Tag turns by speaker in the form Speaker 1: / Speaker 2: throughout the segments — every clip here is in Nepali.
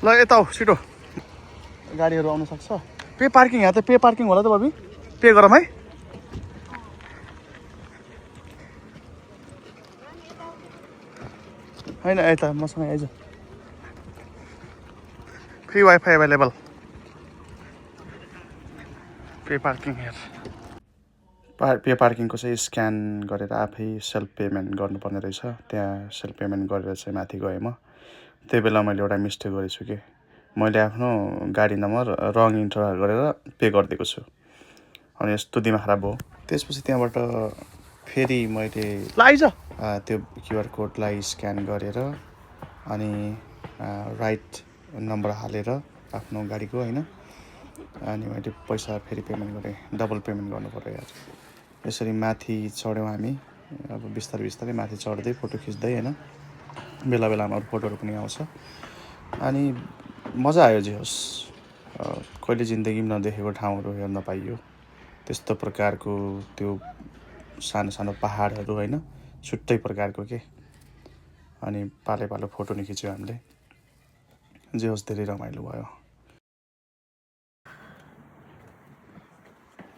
Speaker 1: ल यता हो छिटो गाडीहरू आउन सक्छ पे पार्किङ यहाँ त पे पार्किङ होला त बबी पे गरौँ है होइन यता मसँग आइज free wifi available pay parking हेर पे पार्किङको चाहिँ स्क्यान गरेर आफै सेल्फ पेमेन्ट गर्नुपर्ने रहेछ त्यहाँ सेल्फ पेमेन्ट गरेर चाहिँ माथि गएँ म त्यही बेला मैले एउटा मिस्टेक गरेछु कि मैले आफ्नो गाडी नम्बर रङ इन्टर गरेर पे गरिदिएको छु अनि यस्तो दिमाग खराब भयो त्यसपछि त्यहाँबाट फेरि मैले त्यो क्युआर कोडलाई स्क्यान गरेर अनि राइट नम्बर हालेर आफ्नो गाडीको होइन अनि मैले पैसा फेरि पेमेन्ट गरेँ डबल पेमेन्ट गर्नु पर्यो यार यसरी माथि चढ्यौँ हामी अब बिस्तारै बिस्तारै माथि चढ्दै फोटो खिच्दै होइन बेला बेलामा अरू फोटोहरू पनि आउँछ अनि मजा आयो जे होस् कहिले जिन्दगीमा नदेखेको ठाउँहरू हेर्न पाइयो त्यस्तो प्रकारको त्यो सानो सानो पहाडहरू होइन छुट्टै प्रकारको के अनि पाले पालो फोटो नि खिच्यो हामीले जे होस् धेरै रमाइलो भयो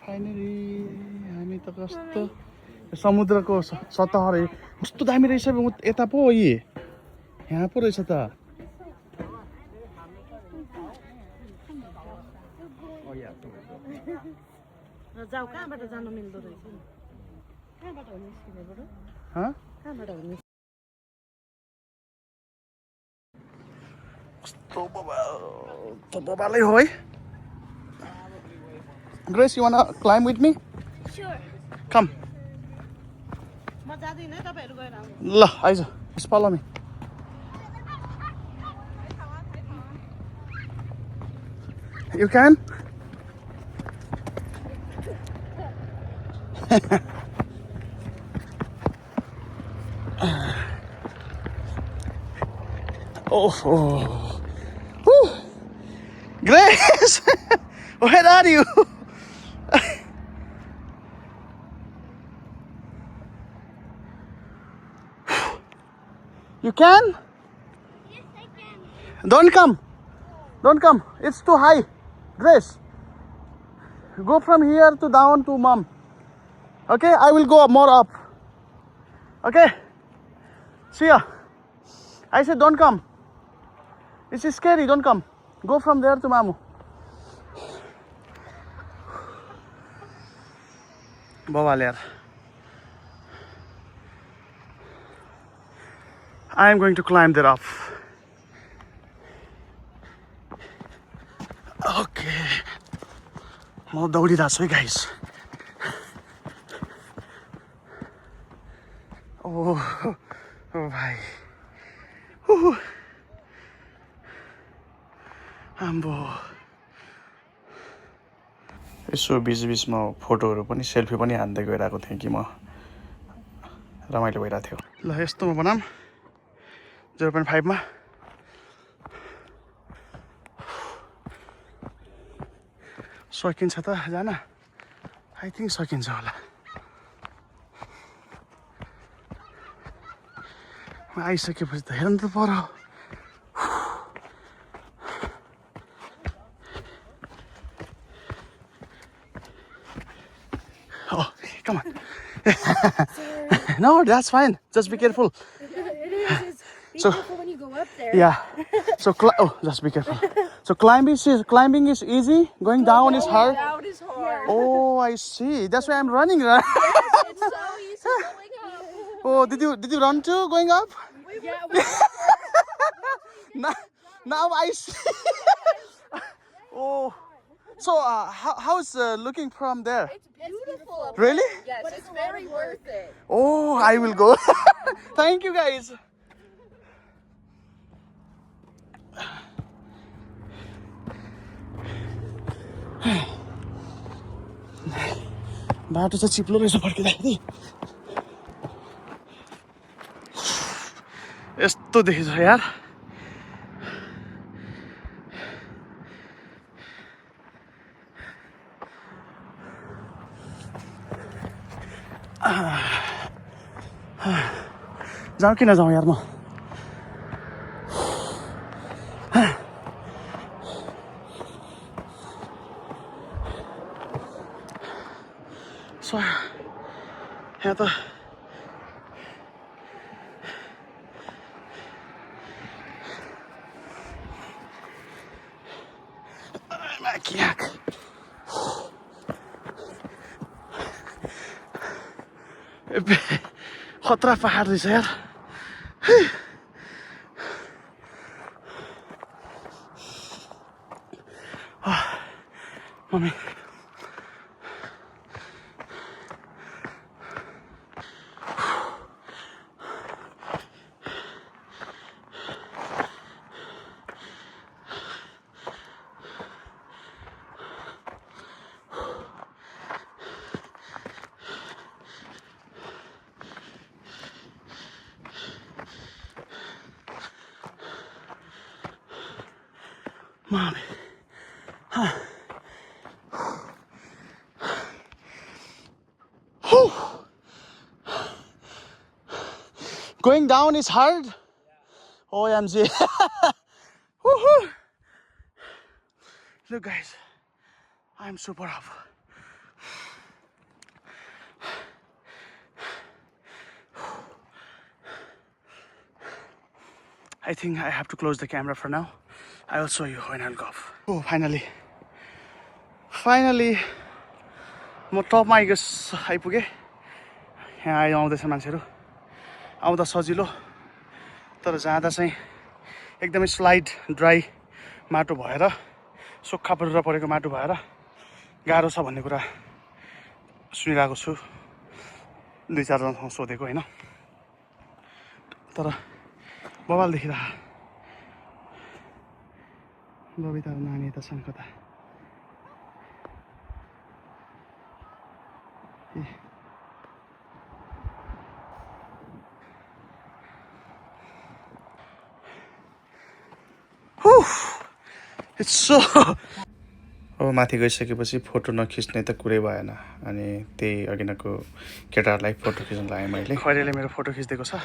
Speaker 1: फाइनली हामी त कस्तो समुद्रको सतह कस्तो दामी रहेछ यता पो यहाँ पो रहेछ त
Speaker 2: जाऊ कहाँबाट जानु मिल्दो रहेछ कहाँबाट हो निस्किनेबाट कहाँबाट हो
Speaker 1: कस्तो बबालै हो है Grace, you wanna climb with me?
Speaker 2: Sure.
Speaker 1: Come.
Speaker 2: म जादिन है तपाईहरु गएर आउनु
Speaker 1: ल आइज just follow me. You can? Oh. Woo. Grace, where are you? You can?
Speaker 3: Yes, I can.
Speaker 1: Don't come. It's too high. Grace, go from here to down to mom. Okay, I will go more up. Okay, see ya. I said don't come. This is scary, don't come. Go from there to Mamu. Bawaler. I am going to climb there up. Okay. म दौडिरहेको छु है गाइस ओ भाइ आम्बो यसो बिचबिचमा फोटोहरू पनि सेल्फी पनि हान्दै गइरहेको थिएँ कि म रमाइलो भइरहेको थियो ल यस्तोमा बनाम 0.5 मा सकिन्छ त जान आई थिङ्क सकिन्छ होला आइसकेपछि त हेर्नु त पर्यो Oh, come on. No, that's fine. Just be careful.
Speaker 3: Be careful when you go up there.
Speaker 1: Yeah. So, just be careful. So climbing is easy. Going down is hard.
Speaker 3: Down is hard.
Speaker 1: Oh, I see. That's why I'm running.
Speaker 3: Yes, it's so easy going up.
Speaker 1: Oh, did you run too going up?
Speaker 3: Yeah,
Speaker 1: Now I see. Oh. So how's looking from there?
Speaker 3: it's beautiful up
Speaker 1: Really?
Speaker 3: there. Yes, it's very worth it.
Speaker 1: Oh, I will go. Thank you guys. बाटो चाहिँ चिप्लो रहेछ फर्किँदाखेरि यस्तो देखिन्छ यार जाउँ कि नजाउँ यार म सो यहाँ त Makiak. खतरा पहाड रहेछ यार mummy Mommy. Huh. Whew. Going down is hard. OMG. Woohoo. Look guys, I'm super up. I think I have to close the camera for now. I will show you when I'll go off. Oh, finally, म टपमा आइपुगेँ। यहाँ आउँदैछ मान्छेहरू, आउँदा सजिलो, तर जाँदा चाहिँ एकदमै स्लाइड ड्राई माटो भएर, सुक्खा परेको माटो भएर गाह्रो छ भन्ने कुरा सुनिरहेको छु। 2-4 जना सोधेको हैन, तर बवाल देखिरहेको। बबिता नानी त सङ्कता अब माथि गइसकेपछि फोटो नखिच्ने त कुरै भएन। अनि त्यही अघिनको केटाहरूलाई फोटो खिच्न लगाएँ मैले। खैरेले मेरो फोटो खिचिदिएको छ,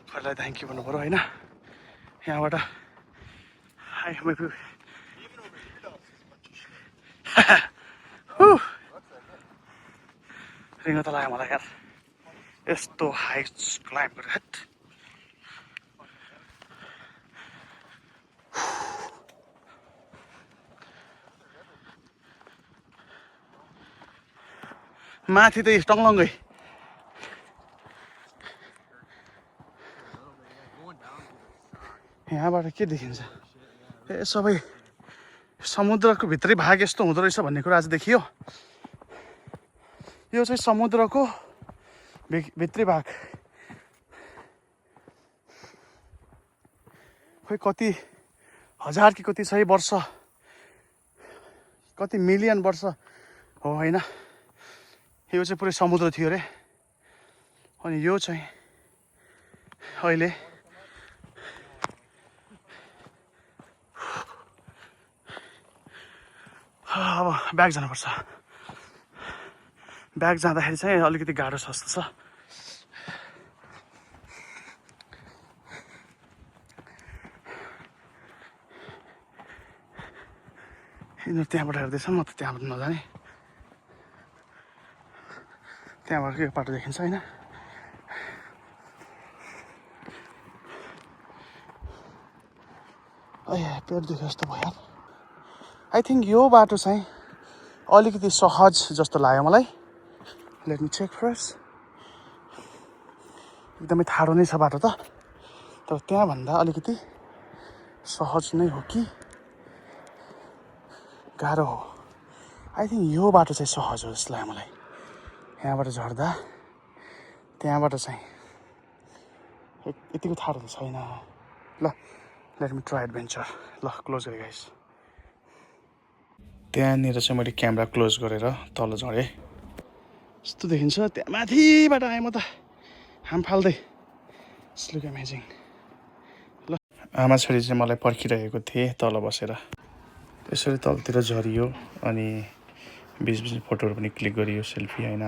Speaker 1: खैरेलाई थ्याङ्क यू भन्नु पऱ्यो होइन। यहाँबाट रिङ्ग त लाग्यो मलाई यार, यस्तो हाइट क्लाइम्ब गरेर। माथि त टङ्लङ्गै यहाँबाट के देखिन्छ, ए सबै समुद्रको भित्री भाग यस्तो हुँदो रहेछ भन्ने कुरा आज देखियो। यो चाहिँ समुद्रको भित्री भाग। खोइ कति हजार कि कति सय वर्ष, कति मिलियन वर्ष हो होइन, यो चाहिँ पुरै समुद्र थियो अरे। अनि यो चाहिँ अहिले अब ब्याग जानुपर्छ। ब्याग जाँदाखेरि चाहिँ अलिकति गाह्रो छ जस्तो छ। यिनीहरू त्यहाँबाट हेर्दैछ, म त त्यहाँबाट नजाने। त्यहाँबाट के बाटो देखिन्छ होइन। पेट दुख्यो जस्तो भयो। आई थिङ्क यो बाटो चाहिँ अलिकति सहज जस्तो लाग्यो मलाई। Let me check first. एकदमै ठाडो नै छ बाटो त, तर त्यहाँभन्दा अलिकति सहज नै हो कि गाह्रो हो। आई थिङ्क यो बाटो चाहिँ सहज हो जस्तो लाग्यो मलाई। यहाँबाट झर्दा त्यहाँबाट चाहिँ यतिको ठाडो त छैन। ल लेट मी ट्राई एडभेन्चर। ल क्लोज गरेँ गाइस। त्यहाँनिर चाहिँ मैले क्यामेरा क्लोज गरेर तल झरेँ। यस्तो देखिन्छ त्यहाँ माथिबाट आएँ म त हाम फाल्दै। It's look amazing. ल आमा छोरी चाहिँ मलाई पर्खिरहेको थिएँ तल बसेर। त्यसरी तलतिर झरियो अनि बिचबिचमा फोटोहरू पनि क्लिक गरियो, सेल्फी होइन।